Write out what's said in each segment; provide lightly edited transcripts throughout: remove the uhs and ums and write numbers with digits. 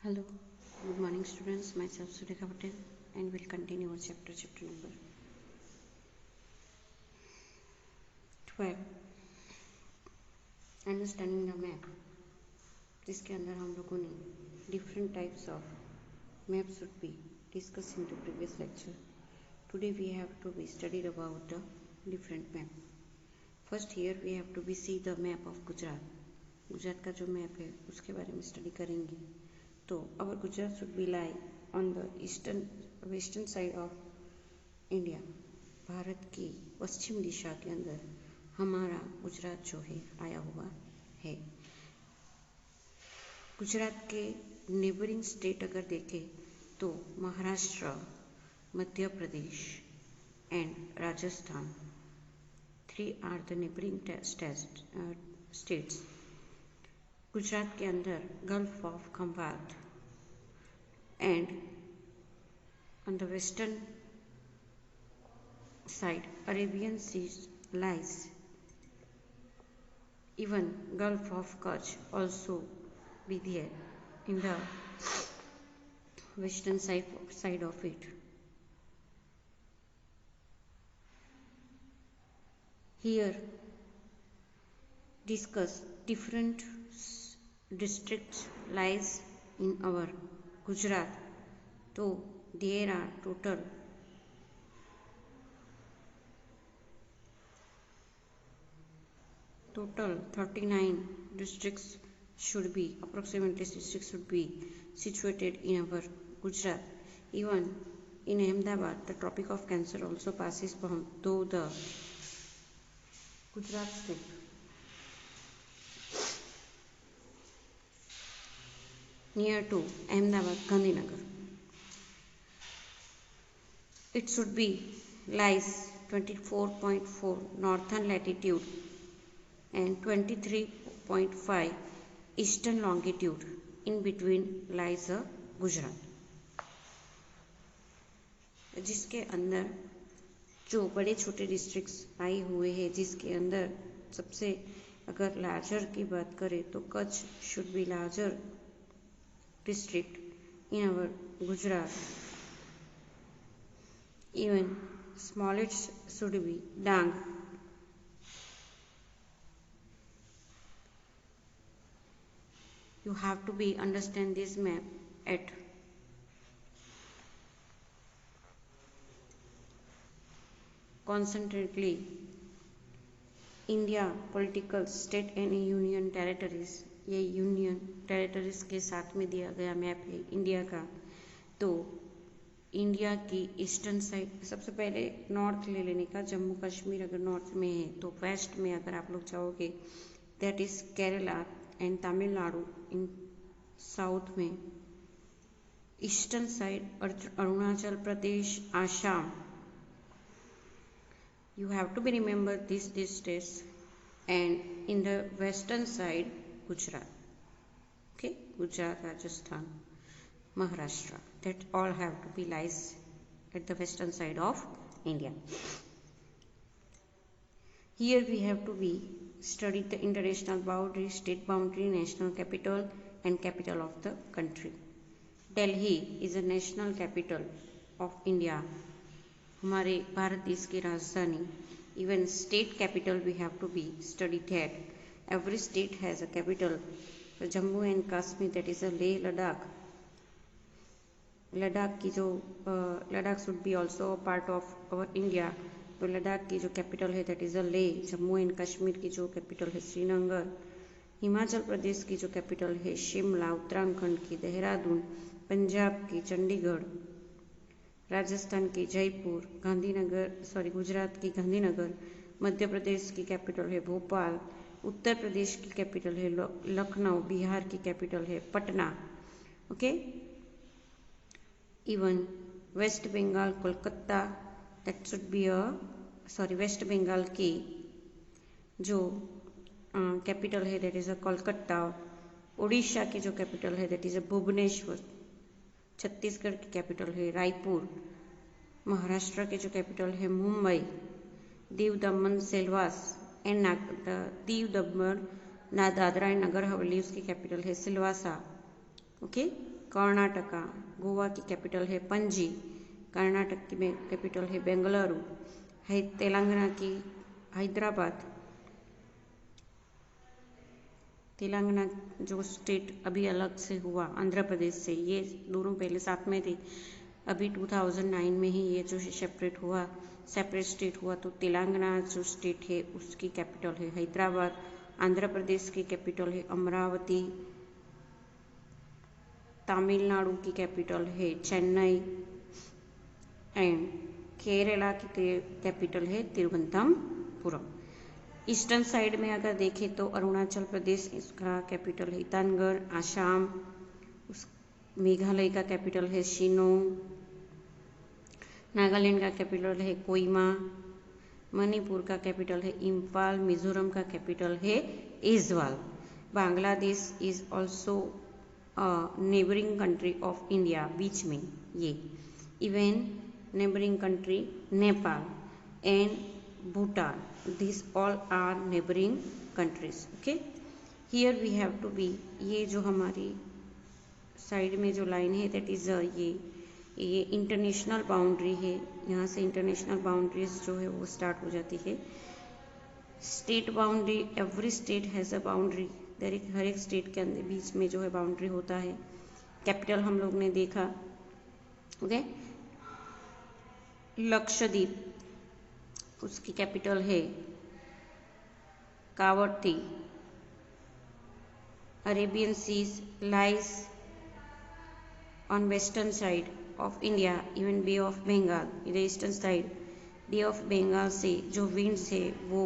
Hello, good morning students. Myself Sudhika Patel and we'll continue our chapter number 12 understanding the map, जिसके अंदर हम लोगों ने different types of map should be discussed in the previous lecture. Today we have to be studied about the different map. First here we have to be see the map of Gujarat. Gujarat का जो map है उसके बारे में study करेंगे. तो our Gujarat should be lie on the western side of India. Bharat की पश्चिम दिशा के अंदर हमारा गुजरात जो है आया हुआ है. गुजरात के नेबरिंग स्टेट अगर देखें तो Maharashtra, Madhya Pradesh and Rajasthan, 3 are the neighbouring states. Gujarat के अंदर gulf of Khambhat and on the western side Arabian sea lies. Even Gulf of Kutch also be there in the western side of it. Here discuss different districts lies in our Gujarat. So there are total 39 districts should be situated in our Gujarat. Even in Ahmedabad, the Tropic of Cancer also passes through the Gujarat state. Near to Ahmedabad, Gandhinagar. It should be lies 24.4 northern latitude and 23.5 eastern longitude. In between lies a Gujarat, जिसके अंदर जो बड़े छोटे districts आए हुए हैं, जिसके अंदर सबसे अगर लार्जर की बात करें तो Kutch should be larger district in our Gujarat. Even smallest should be Dang. You have to be understand this map at concentrately India political state and union territories. ये यूनियन टेरिटरीज के साथ में दिया गया मैप है इंडिया का. तो इंडिया की ईस्टर्न साइड सबसे पहले नॉर्थ ले लेने का. जम्मू कश्मीर अगर नॉर्थ में है तो वेस्ट में अगर आप लोग जाओगे that is Kerala and Tamil Nadu. In south में eastern side Arunachal Pradesh, Assam. You have to be remember these states. And in the western side Gujarat. Okay, Gujarat, Rajasthan, Maharashtra, that all have to be lies at the western side of India. Here we have to be study the international boundary, state boundary, national capital and capital of the country. Delhi is a national capital of India. हमारे भारत देश की राजधानी. Even state capital we have to be study that. Every state has a capital. Jammu and Kashmir that is a Leh Ladakh. Ladakh की जो Ladakh should be also part of our India. तो लद्दाख की जो capital है that is a Leh. Jammu and Kashmir की जो कैपिटल है श्रीनगर. हिमाचल प्रदेश की जो कैपिटल है शिमला. उत्तराखंड की देहरादून. पंजाब की चंडीगढ़. राजस्थान की जयपुर. गुजरात की गांधीनगर. मध्य प्रदेश की कैपिटल है भोपाल. उत्तर प्रदेश की कैपिटल है लखनऊ. बिहार की कैपिटल है Patna. Okay. Even West Bengal Kolkata that should be West Bengal की जो कैपिटल है that is a Kolkata. Orissa की जो कैपिटल है that is a Bhubaneswar. Chhattisgarh की कैपिटल है रायपुर. महाराष्ट्र की जो कैपिटल है Mumbai. Diu Daman selvas and Diu Daman Dadra and Nagar Haveli उसकी कैपिटल है सिलवासा. ओके. कर्नाटका, गोवा की कैपिटल है पणजी, कर्नाटक की कैपिटल है बेंगलुरु, तेलंगाना की हैदराबाद, तेलंगाना जो स्टेट अभी अलग से हुआ आंध्र प्रदेश से, ये दोनों पहले साथ में थे, अभी 2009 में ही ये जो सेपरेट हुआ, सेपरेट स्टेट हुआ। तो तेलंगाना जो स्टेट है उसकी कैपिटल है हैदराबाद, आंध्र प्रदेश की कैपिटल है अमरावती, तमिलनाडु की कैपिटल है चेन्नई एंड केरला की कैपिटल है तिरुवनंतपुरम। ईस्टर्न साइड में अगर देखें तो अरुणाचल प्रदेश, इसका कैपिटल है ईटानगर, आसाम, मेघालय का कैपिटल है शिलोंग, नागालैंड का कैपिटल है कोहिमा, मणिपुर का कैपिटल है इम्फाल, मिजोरम का कैपिटल है Aizawl. Bangladesh is also neighbouring country of India, बीच में ये, even neighbouring country Nepal and Bhutan. These all are neighboring countries. Okay. Here we have to be, ये जो हमारी साइड में जो लाइन है दैट इज ये इंटरनेशनल बाउंड्री है। यहाँ से इंटरनेशनल बाउंड्रीज जो है वो स्टार्ट हो जाती है। State boundary, every state has a boundary, हर एक स्टेट के अंदर बीच में जो है बाउंड्री होता है। कैपिटल हम लोग ने देखा। ओके, लक्षद्वीप, उसकी कैपिटल है Kavaratti. Arabian seas lies on western side of India, even bay of Bengal इधर eastern side. Bay of Bengal से जो विंड्स है वो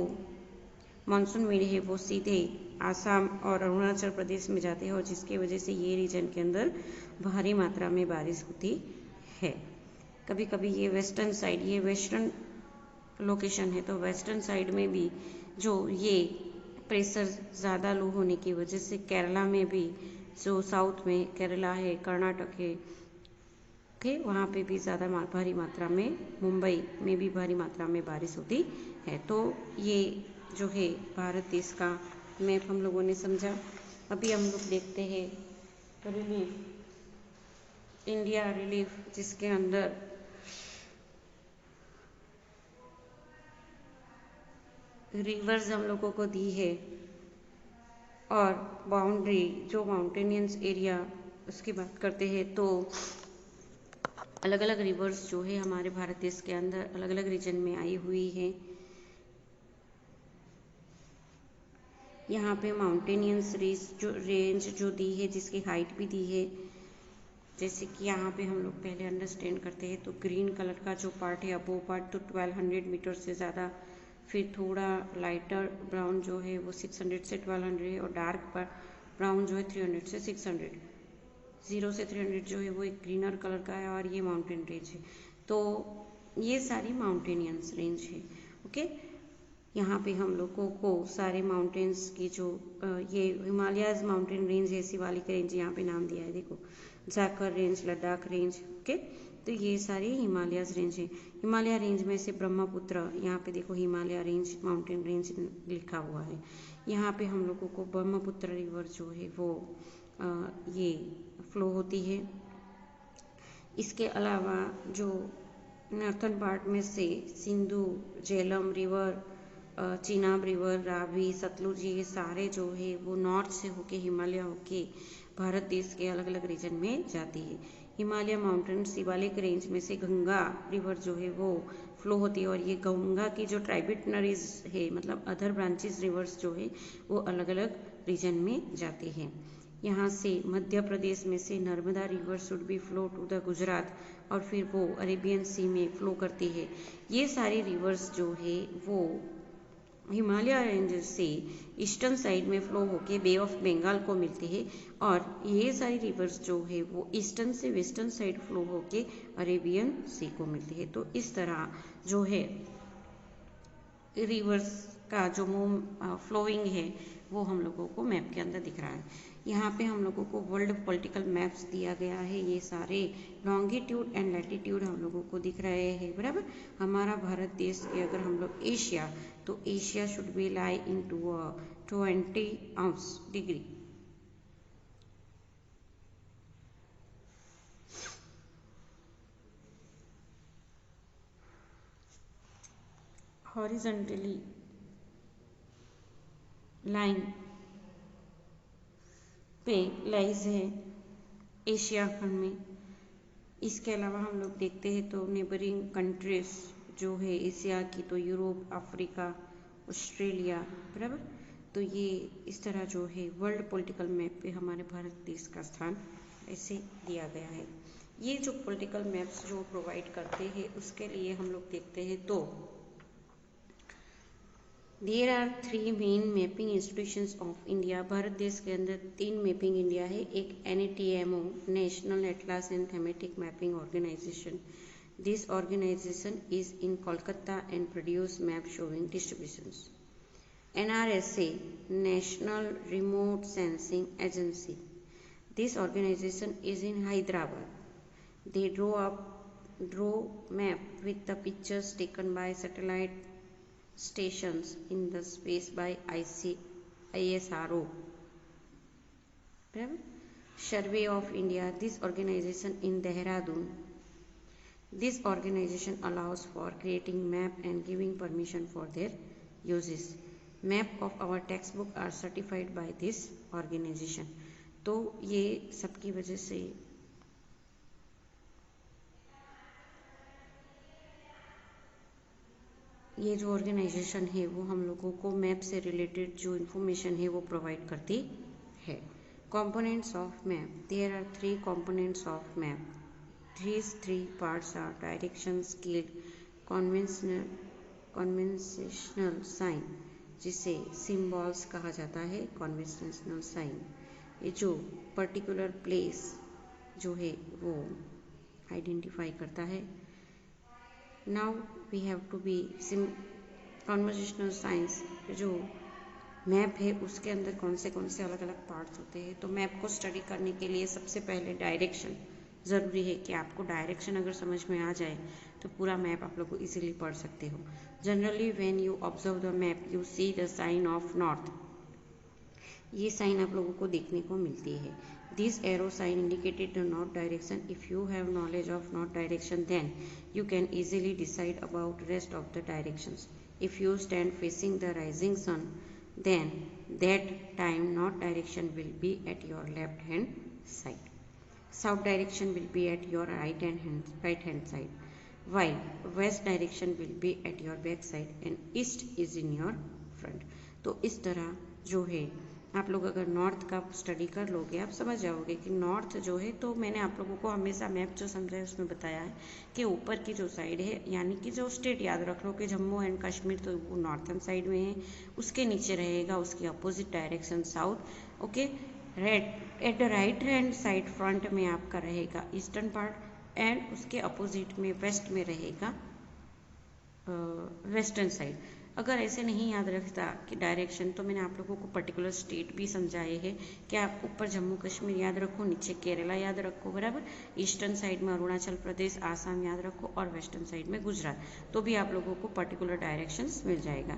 मानसून विंड है वो सीधे आसाम और अरुणाचल प्रदेश में जाते हैं और जिसकी वजह से ये रीजन के अंदर भारी मात्रा में बारिश होती है। कभी कभी ये वेस्टर्न साइड, ये वेस्टर्न लोकेशन है तो वेस्टर्न साइड में भी जो ये प्रेशर ज़्यादा लो होने की वजह से केरला में भी, जो साउथ में केरला है, कर्नाटक है, ओके, वहाँ पे भी ज़्यादा भारी मात्रा में, मुंबई में भी भारी मात्रा में बारिश होती है। तो ये जो है भारत देश का मैप हम लोगों ने समझा। अभी हम लोग देखते हैं रिलीफ, इंडिया रिलीफ, जिसके अंदर रिवर्स हम लोगों को दी है और बाउंड्री जो माउंटेनियस एरिया उसकी बात करते हैं तो अलग अलग रिवर्स जो है हमारे भारत देश के अंदर अलग अलग रीजन में आई हुई है। यहाँ पे माउंटेनियस रेंज जो दी है, जिसकी हाइट भी दी है, जैसे कि यहाँ पे हम लोग पहले अंडरस्टैंड करते हैं तो ग्रीन कलर का जो पार्ट है अबो पार्ट तो 1200 मीटर से ज़्यादा, फिर थोड़ा लाइटर ब्राउन जो है वो 600 से 1200 है और डार्क ब्राउन जो है 300 से 600, 0 से 300 जो है वो एक ग्रीनर कलर का है और ये माउंटेन रेंज है। तो ये सारी माउंटेनियस रेंज है। ओके, यहाँ पे हम लोगों को सारे माउंटेन्स की जो ये हिमालयाज माउंटेन रेंज है, शिवालिक रेंज यहाँ पे नाम दिया है, देखो Jakhar range, Ladakh range. Okay, तो ये सारी हिमालयाज रेंज है। हिमालय रेंज में से ब्रह्मपुत्र, यहाँ पे देखो हिमालय रेंज माउंटेन रेंज लिखा हुआ है। यहाँ पे हम लोगों को ब्रह्मपुत्र रिवर जो है वो ये फ्लो होती है। इसके अलावा जो नॉर्थन पार्ट में से सिंधु, झेलम रिवर, चिनाब रिवर, रावी, सतलुज, ये सारे जो है वो नॉर्थ से होके हिमालय होके भारत देश के अलग अलग रीजन में जाती है। हिमालय माउंटेन शिवालिक रेंज में से गंगा रिवर जो है वो फ्लो होती है और ये गंगा की जो ट्राइब्यूटनरीज है, मतलब अदर ब्रांचेस रिवर्स जो है वो अलग अलग रीजन में जाती हैं। यहाँ से मध्य प्रदेश में से Narmada river should be flow to the Gujarat और फिर वो अरेबियन सी में फ्लो करती है। ये सारी रिवर्स जो है वो हिमालय रेंज से ईस्टर्न साइड में फ्लो होके बे ऑफ बंगाल को मिलती है और ये सारी रिवर्स जो है वो ईस्टर्न से वेस्टर्न साइड फ्लो होके अरेबियन सी को मिलती है। तो इस तरह जो है रिवर्स का जो फ्लोइंग है वो हम लोगों को मैप के अंदर दिख रहा है। यहाँ पे हम लोगों को वर्ल्ड पॉलिटिकल मैप्स दिया गया है, ये सारे लॉन्गिट्यूड एंड लैटिट्यूड हम लोगों को दिख रहे हैं, बराबर। हमारा भारत देश के अगर हम लोग एशिया, तो Asia should be lie into 20 degree. Horizontally line पे लाइज है एशिया खंड में। इसके अलावा हम लोग देखते हैं तो नेबरिंग कंट्रीज जो है एशिया की, तो यूरोप, अफ्रीका, ऑस्ट्रेलिया, बराबर। तो ये इस तरह जो है वर्ल्ड पॉलिटिकल मैप पे हमारे भारत देश का स्थान ऐसे दिया गया है। ये जो पॉलिटिकल मैप्स जो प्रोवाइड करते हैं उसके लिए हम लोग देखते हैं तो there are 3 main mapping institutions of India. Bharat देश के अंदर 3 मैपिंग इंडिया है। एक NATMO, national atlas and thematic mapping organisation. This organisation is in Kolkata and produce map showing distributions. NRSA, national remote sensing agency. This organization is in Hyderabad. They draw map with the pictures taken by satellite stations in the space by ISRO. Survey of India. This organization in Dehradun. This organization allows for creating map and giving permission for their uses. Map of our textbook are certified by this organization. तो ये सबकी वजह से ये जो organisation है वो हम लोगों को मैप से रिलेटेड जो इन्फॉर्मेशन है वो प्रोवाइड करती है। Components of map. There are 3 components of map. These 3 parts are direction, scale, conventional sign, जिसे सिंबल्स कहा जाता है। कन्वेंशनल साइन ये जो पर्टिकुलर प्लेस जो है वो आइडेंटिफाई करता है। Now we have to be conversational science. जो मैप है उसके अंदर कौन से अलग अलग पार्ट्स होते हैं। तो मैप को स्टडी करने के लिए सबसे पहले डायरेक्शन ज़रूरी है कि आपको डायरेक्शन अगर समझ में आ जाए तो पूरा मैप आप लोग को इजीली पढ़ सकते हो। Generally when you observe the map you see the sign of north. ये साइन आप लोगों को देखने को मिलती है। This arrow sign indicated the north direction. If you have knowledge of north direction then you can easily decide about rest of the directions. If you stand facing the rising sun then that time north direction will be at your left hand side, south direction will be at your right hand side, while west direction will be at your back side and east is in your front। तो इस तरह जो है आप लोग अगर north का study कर लोगे आप समझ जाओगे कि नॉर्थ जो है, तो मैंने आप लोगों को हमेशा मैप जो समझा है उसमें बताया है कि ऊपर की जो साइड है यानी कि जो स्टेट याद रख लो कि जम्मू एंड कश्मीर, तो वो नॉर्थन साइड में है। उसके नीचे रहेगा उसकी opposite direction south. Okay, red at the right hand side front में आपका रहेगा ईस्टर्न पार्ट एंड उसके अपोजिट में वेस्ट में रहेगा वेस्टर्न साइड। अगर ऐसे नहीं याद रखता कि डायरेक्शन, तो मैंने आप लोगों को पर्टिकुलर स्टेट भी समझाए हैं कि आप ऊपर जम्मू कश्मीर याद रखो, नीचे केरला याद रखो, बराबर। ईस्टर्न साइड में अरुणाचल प्रदेश, आसाम याद रखो और वेस्टर्न साइड में गुजरात। तो भी आप लोगों को पर्टिकुलर डायरेक्शंस मिल जाएगा।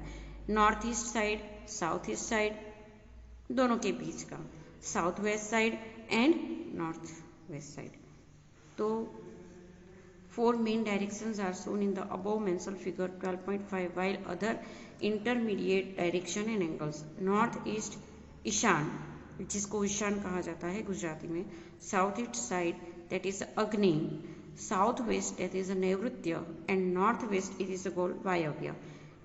North east side, south east side दोनों के बीच का, south west side and north west side. तो 4 main directions are shown in the above mentioned figure 12.5, while other intermediate direction and angles. North east Ishan, जिसको ईशान कहा जाता है गुजराती में। South east side that is अग्नि, साउथ वेस्ट that is नैऋत्य and north west it is called वायव्य।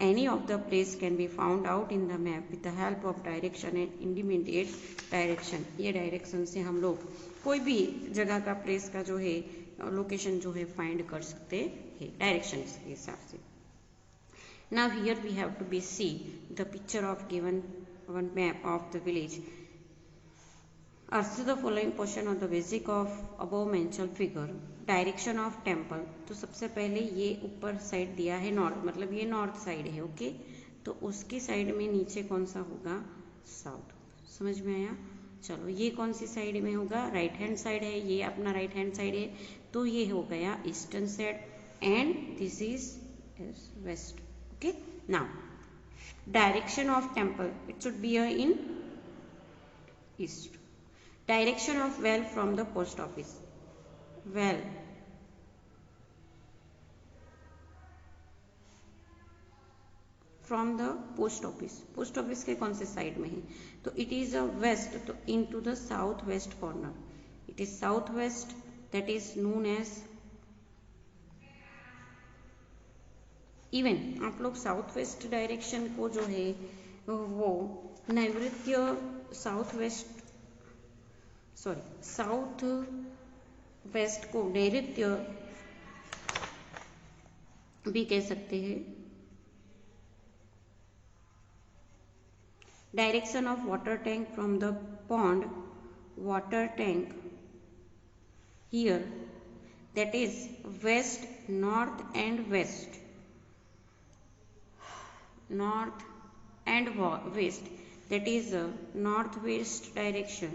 Any of the place can be found out in the map with the help of direction and intermediate direction। ये direction से हम लोग कोई भी जगह का प्लेस का जो है लोकेशन जो है फाइंड कर सकते हैं डायरेक्शन के हिसाब से। Now here we have to be see the picture of given one map of the village. Answer the following question on the basic of above mentioned figure। Direction of temple. तो सबसे पहले ये ऊपर side दिया है north, मतलब ये north side है। ओके, तो उसकी साइड में नीचे कौन सा होगा, साउथ। समझ में आया? चलो, ये कौन सी साइड में होगा, राइट हैंड साइड है, ये अपना राइट हैंड साइड है, तो ये हो गया eastern side and this is west. Okay, now direction of temple it should be in east. Direction of well from the post office. Well from the post office के कौन से side में है, तो इट इज अ वेस्ट, तो into the south west corner, it is south west, that is known as, even आप लोग south west direction को जो है वो नैऋत्य साउथ वेस्ट को नैऋत्य भी कह सकते हैं। Direction of water tank from the pond, water tank here, that is west, north and west, north and west, that is a northwest direction,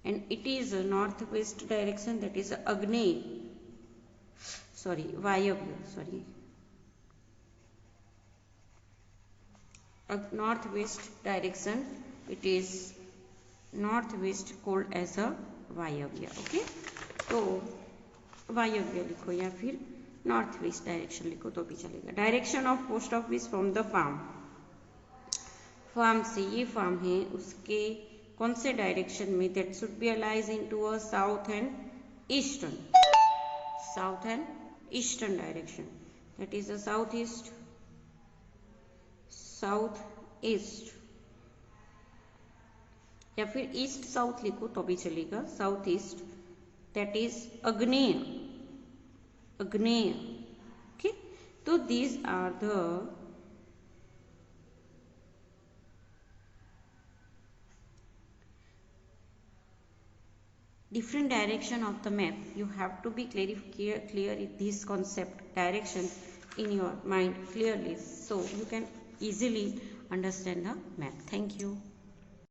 and it is a northwest direction, that is Vayavya, northwest direction, it is northwest called as a Vayavya। Okay, तो वायव्य लिखो या फिर north west direction लिखो तो भी चलेगा। Direction of post office from the farm से, ये फार्म है उसके कौन से डायरेक्शन में, that should be lies in to a south and eastern direction, that is a south east, या फिर ईस्ट साउथ लिखो तो भी चलेगा, साउथ ईस्ट, दैट इज आग्नेय। ओके, तो these are the different direction of the map. You have to be clear in this concept direction in your mind clearly, so you can easily understand the map. Thank you.